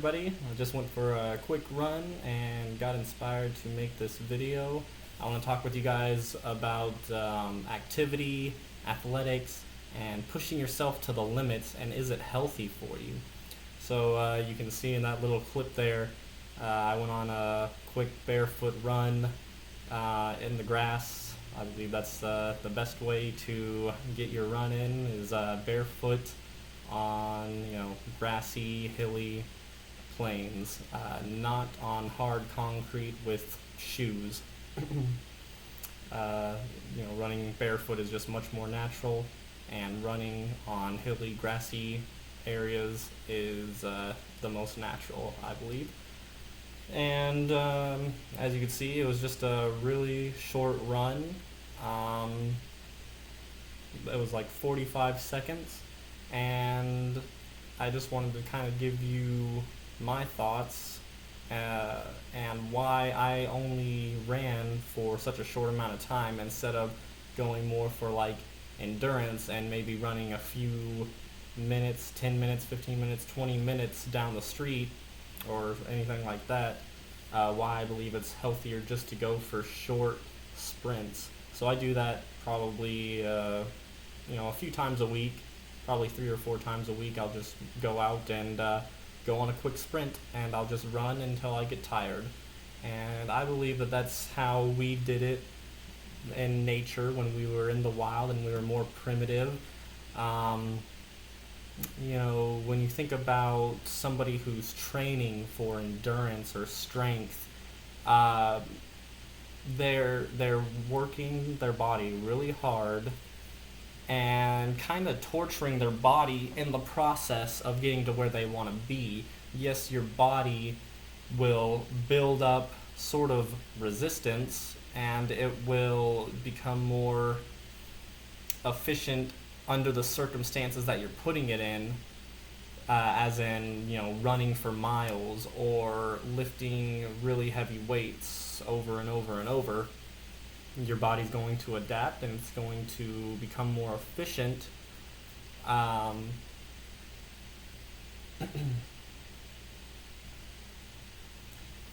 everybody. I just went for a quick run and got inspired to make this video. I want to talk with you guys about activity, athletics, and pushing yourself to the limits, and is it healthy for you? So you can see in that little clip there, I went on a quick barefoot run in the grass. I believe that's the best way to get your run in is barefoot on grassy, hilly plains, not on hard concrete with shoes. Running barefoot is just much more natural, and running on hilly, grassy areas is the most natural, I believe. And as you can see, it was just a really short run. It was like 45 seconds, and I just wanted to kind of give you my thoughts and why I only ran for such a short amount of time instead of going more for like endurance and maybe running a few minutes, 10 minutes, 15 minutes, 20 minutes down the street or anything like that. Why I believe it's healthier just to go for short sprints. So I do that probably a few times a week, probably 3 or 4 times a week. I'll just go out and go on a quick sprint, and I'll just run until I get tired. And I believe that that's how we did it in nature when we were in the wild and we were more primitive. When you think about somebody who's training for endurance or strength, they're working their body really hard and kind of torturing their body in the process of getting to where they want to be. Yes, your body will build up sort of resistance, and it will become more efficient under the circumstances that you're putting it in, as in, running for miles or lifting really heavy weights over and over and over. Your body's going to adapt, and it's going to become more efficient. And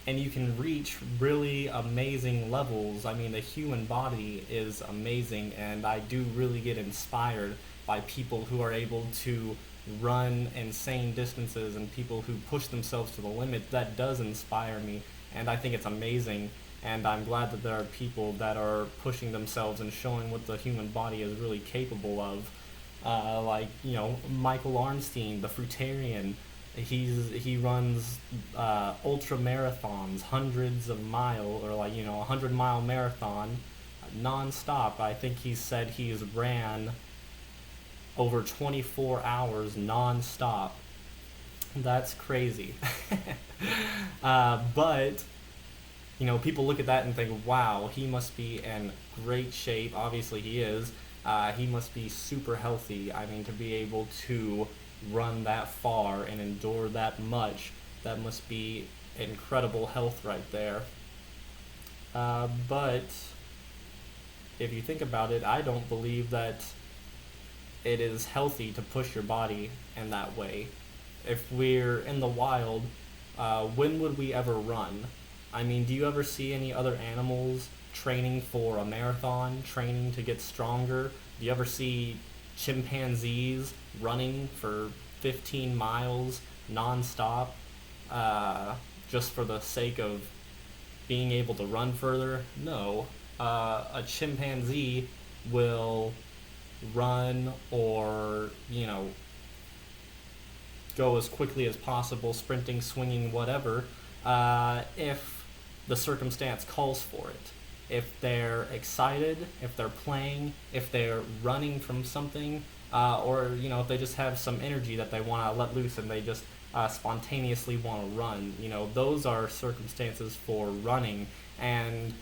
you can reach really amazing levels. I mean, the human body is amazing, and I do really get inspired by people who are able to run insane distances and people who push themselves to the limit. That does inspire me, and I think it's amazing. And I'm glad that there are people that are pushing themselves and showing what the human body is really capable of. Michael Arnstein, the fruitarian. He runs ultra marathons, hundreds of miles, or 100-mile marathon non-stop. I think he said he's ran over 24 hours non-stop. That's crazy. But people look at that and think, wow, he must be in great shape. Obviously he is. He must be super healthy. I mean, to be able to run that far and endure that much, that must be incredible health right there. But if you think about it, I don't believe that it is healthy to push your body in that way. If we're in the wild, when would we ever run? I mean, do you ever see any other animals training for a marathon, training to get stronger? Do you ever see chimpanzees running for 15 miles non-stop, just for the sake of being able to run further? No. A chimpanzee will run or, go as quickly as possible, sprinting, swinging, whatever, if the circumstance calls for it. If they're excited, if they're playing, if they're running from something, or if they just have some energy that they want to let loose and they just spontaneously want to run, those are circumstances for running. And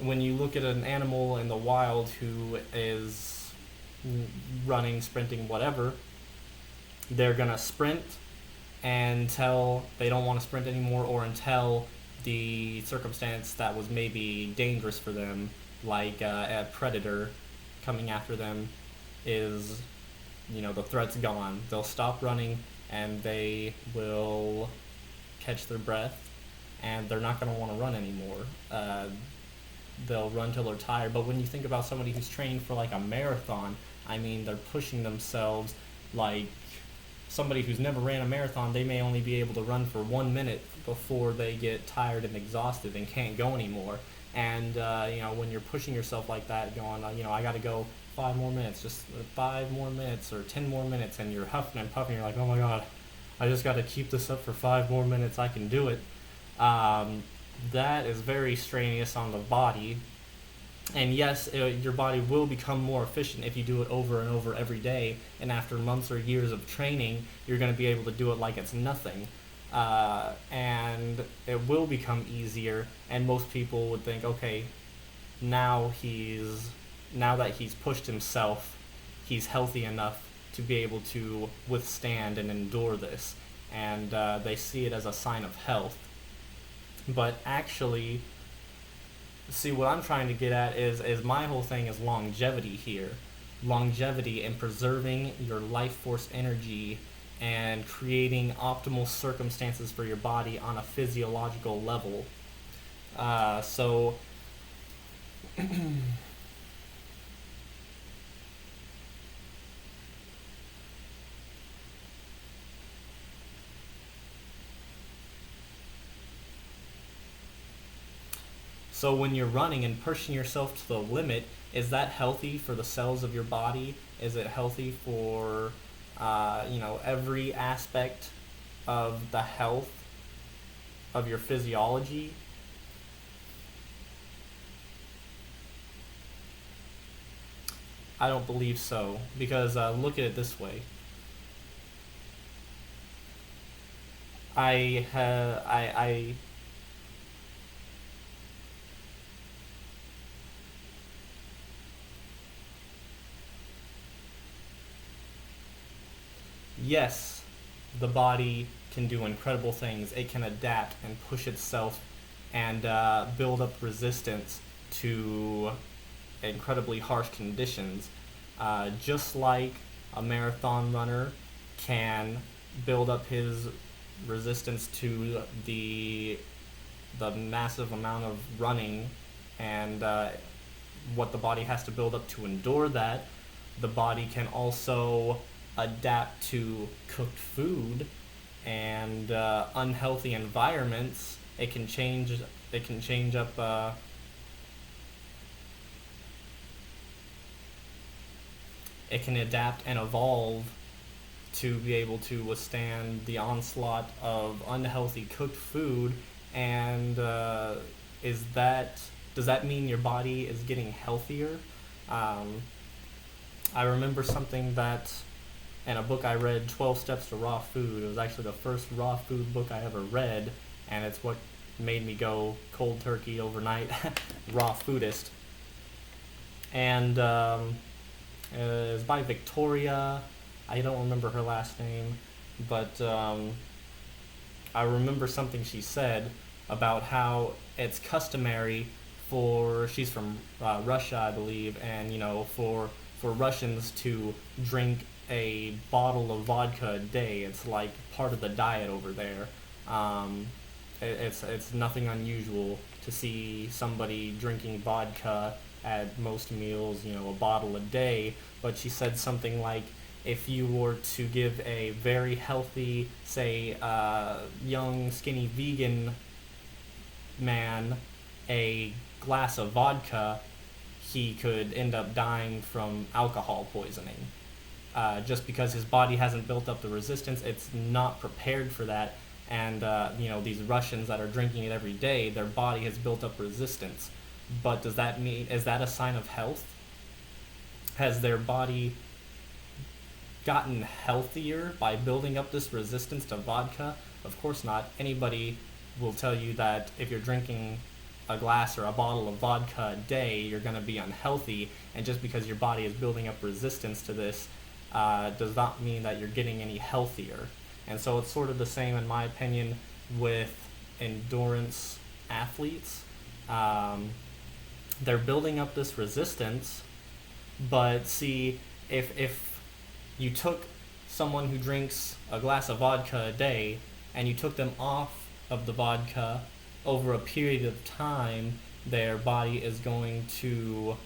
when you look at an animal in the wild who is running, sprinting, whatever, they're gonna sprint until they don't want to sprint anymore, or until the circumstance that was maybe dangerous for them, like a predator coming after them, is, the threat's gone. They'll stop running and they will catch their breath, and they're not going to want to run anymore. They'll run till they're tired. But when you think about somebody who's training for like a marathon, I mean, they're pushing themselves like somebody who's never ran a marathon. They may only be able to run for 1 minute before they get tired and exhausted and can't go anymore. And when you're pushing yourself like that, going, I got to go 5 more minutes, just 5 more minutes or 10 more minutes, and you're huffing and puffing. You're like, oh my god, I just got to keep this up for 5 more minutes. I can do it. That is very strenuous on the body. And yes, your body will become more efficient if you do it over and over every day. And after months or years of training, you're going to be able to do it like it's nothing. And it will become easier. And most people would think, okay, now that he's pushed himself, he's healthy enough to be able to withstand and endure this. And they see it as a sign of health. But actually, see, what I'm trying to get at is my whole thing is longevity here. Longevity and preserving your life force energy and creating optimal circumstances for your body on a physiological level. So So when you're running and pushing yourself to the limit, is that healthy for the cells of your body? Is it healthy for, every aspect of the health of your physiology? I don't believe so, because look at it this way. I yes, the body can do incredible things. It can adapt and push itself and build up resistance to incredibly harsh conditions. Just like a marathon runner can build up his resistance to the massive amount of running and what the body has to build up to endure that, the body can also adapt to cooked food and unhealthy environments. It can change. It can change up. It can adapt and evolve to be able to withstand the onslaught of unhealthy cooked food. And is that does that mean your body is getting healthier? Um, I remember something that in a book I read, 12 Steps to Raw Food. It was actually the first raw food book I ever read, and it's what made me go cold turkey overnight, raw foodist. And it's by Victoria. I don't remember her last name, but I remember something she said about how it's customary for, she's from Russia, I believe, and for Russians to drink a bottle of vodka a day. It's like part of the diet over there. Um, it's nothing unusual to see somebody drinking vodka at most meals, a bottle a day. But she said something like, if you were to give a very healthy, say, young, skinny vegan man a glass of vodka, he could end up dying from alcohol poisoning. Just because his body hasn't built up the resistance, it's not prepared for that. And these Russians that are drinking it every day, their body has built up resistance. But does that mean, is that a sign of health? Has their body gotten healthier by building up this resistance to vodka? Of course not. Anybody will tell you that if you're drinking a glass or a bottle of vodka a day, you're going to be unhealthy. And just because your body is building up resistance to this does not mean that you're getting any healthier. And so it's sort of the same, in my opinion, with endurance athletes. They're building up this resistance, but see, if you took someone who drinks a glass of vodka a day and you took them off of the vodka, over a period of time, their body is going to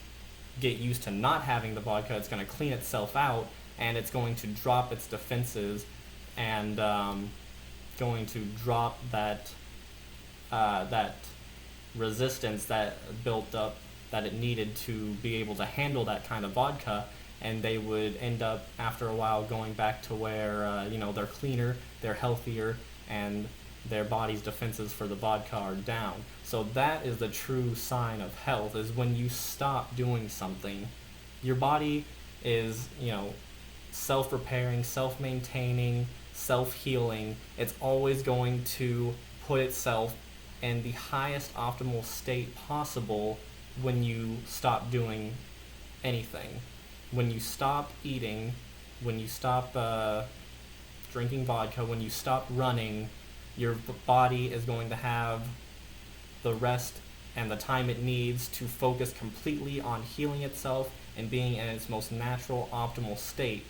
get used to not having the vodka. It's going to clean itself out, and it's going to drop its defenses, and going to drop that resistance that built up that it needed to be able to handle that kind of vodka, and they would end up after a while going back to where they're cleaner, they're healthier, and their body's defenses for the vodka are down. So that is the true sign of health, is when you stop doing something. Your body is, self-repairing, self-maintaining, self-healing. It's always going to put itself in the highest optimal state possible when you stop doing anything. When you stop eating, when you stop drinking vodka, when you stop running, your body is going to have the rest and the time it needs to focus completely on healing itself and being in its most natural, optimal state.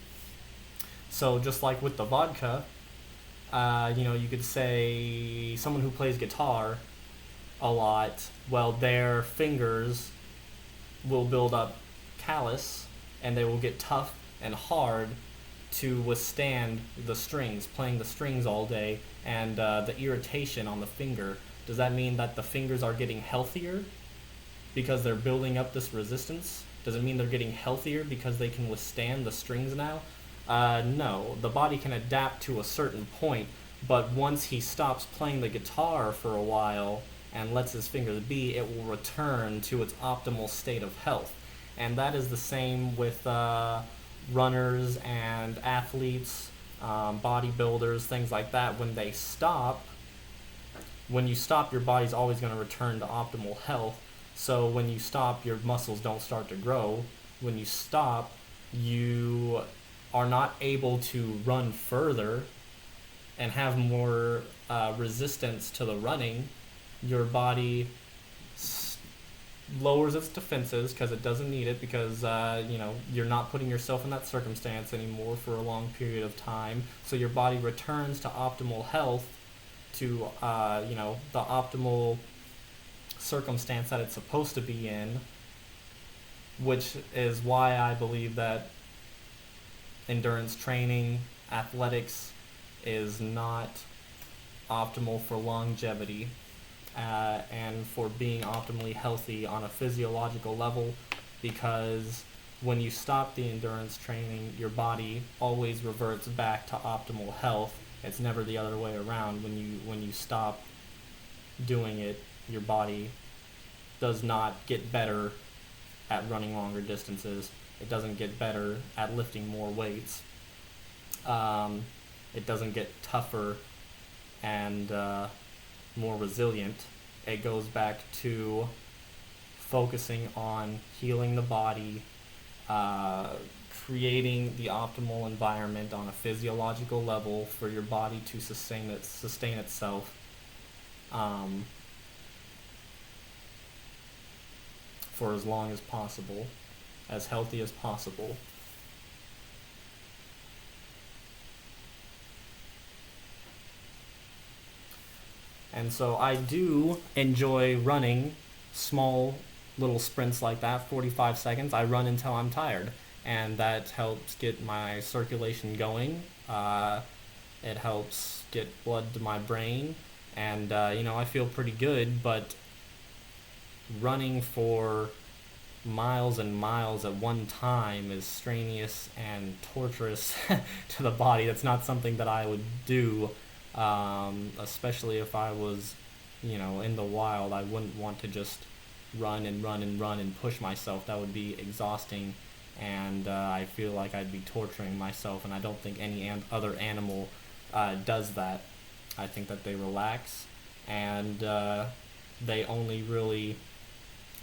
So just like with the vodka, you could say someone who plays guitar a lot, well, their fingers will build up callus and they will get tough and hard to withstand the strings, playing the strings all day, and the irritation on the finger. Does that mean that the fingers are getting healthier because they're building up this resistance? Does it mean they're getting healthier because they can withstand the strings now? No, the body can adapt to a certain point, but once he stops playing the guitar for a while and lets his fingers be, it will return to its optimal state of health. And that is the same with runners and athletes, bodybuilders, things like that. When you stop, your body's always going to return to optimal health. So when you stop, your muscles don't start to grow. When you stop, you are not able to run further and have more resistance to the running. Your body lowers its defenses because it doesn't need it, because you're not putting yourself in that circumstance anymore for a long period of time. So your body returns to optimal health, to the optimal circumstance that it's supposed to be in, which is why I believe that endurance training, athletics, is not optimal for longevity and for being optimally healthy on a physiological level, because when you stop the endurance training, your body always reverts back to optimal health. It's never the other way around. When you stop doing it, your body does not get better at running longer distances. It doesn't get better at lifting more weights. It doesn't get tougher and more resilient. It goes back to focusing on healing the body, creating the optimal environment on a physiological level for your body to sustain itself, for as long as possible, as healthy as possible. And so I do enjoy running small little sprints like that, 45 seconds. I run until I'm tired, and that helps get my circulation going. It helps get blood to my brain, and I feel pretty good. But running for miles and miles at one time is strenuous and torturous to the body. That's not something that I would do, especially if I was, in the wild. I wouldn't want to just run and run and run and push myself. That would be exhausting, and I feel like I'd be torturing myself, and I don't think any other animal does that. I think that they relax, and they only really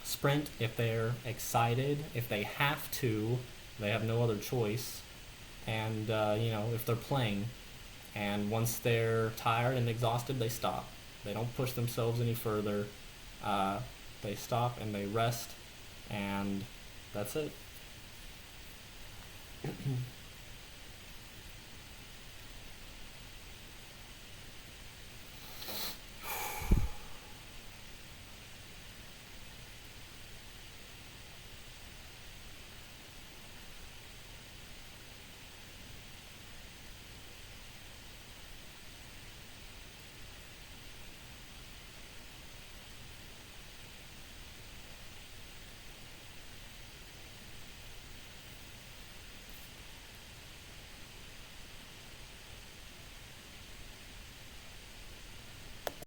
sprint if they're excited, if they have to, they have no other choice, and if they're playing. And once they're tired and exhausted, they stop. They don't push themselves any further. They stop and they rest, and that's it.